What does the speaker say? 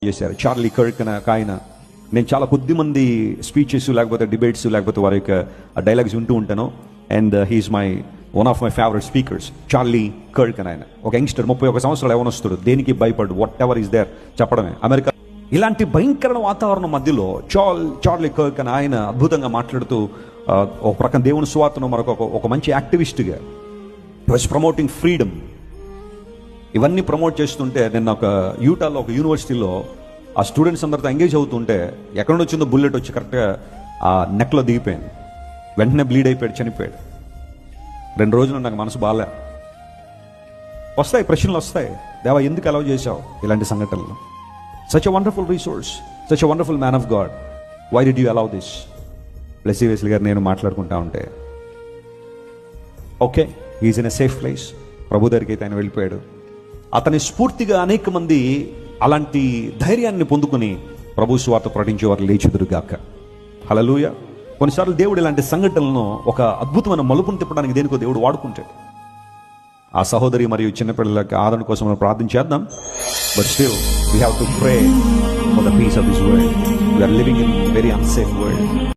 చేశారు Charlie Kirk అనే ఒక ఆయన. నేను చాలా కొద్ది మంది స్పీచెస్ లేకపోతే డిబేట్స్ లేకపోతే వారి యొక్క డైలాగ్స్ వింటూ ఉంటాను. And he's one of my favourite speakers Charlie Kirk అని ఆయన. ఒక యంగ్స్టర్ 31 సంవత్సరాలు యవనస్తుడు, దేనికి భయపడు, వాట్ ఎవర్ ఈస్ దేర్ చెప్పడమే. అమెరికా ఇలాంటి భయంకర వాతావరణం మధ్యలో చార్లీ కర్క్ అని ఆయన అద్భుతంగా మాట్లాడుతూ ఒక ప్రక్కన దేవుని సువార్తను మరొక ఒక మంచి యాక్టివిస్ట్గా వాజ్ ప్రమోటింగ్ ఫ్రీడమ్ ఇవన్నీ ప్రమోట్ చేస్తుంటే నిన్న ఒక యూటాలో ఒక యూనివర్సిటీలో ఆ స్టూడెంట్స్ అందరితో ఎంగేజ్ అవుతుంటే ఎక్కడ నుంచి వచ్చిందో బుల్లెట్ వచ్చి కరెక్ట్గా ఆ నెక్లో దిగిపోయింది. వెంటనే బ్లీడ్ అయిపోయాడు, చనిపోయాడు. 2 రోజులు నాకు మనసు బాలే. వస్తాయి ప్రశ్నలు వస్తాయి, దేవా ఎందుకు అలౌ చేశావు ఇలాంటి సంఘటనలు? Such a wonderful resource, such a wonderful man of God, why did you allow this? Blessy Wesley గారు నేను మాట్లాడుకుంటా ఉంటే okay is in a safe place. ప్రభు దగ్గరికి అయితే ఆయన వెళ్ళిపోయాడు. అతని స్ఫూర్తిగా అనేక మంది అలాంటి ధైర్యాన్ని పొందుకుని ప్రభు సువార్త ప్రకటించేవారు లేచుదురుగాక. హల్లెలూయా. కొన్నిసార్లు దేవుడు ఇలాంటి సంఘటనలను ఒక అద్భుతమైన మలుపును తిప్పడానికి దేనికో దేవుడు వాడుకుంటాడు. ఆ సహోదరి మరియు చిన్నపిల్లలకి ఆదరణ కోసం మనం ప్రార్థన చేద్దాం. But still we have to pray for the peace of this world. We are living in very unsafe world.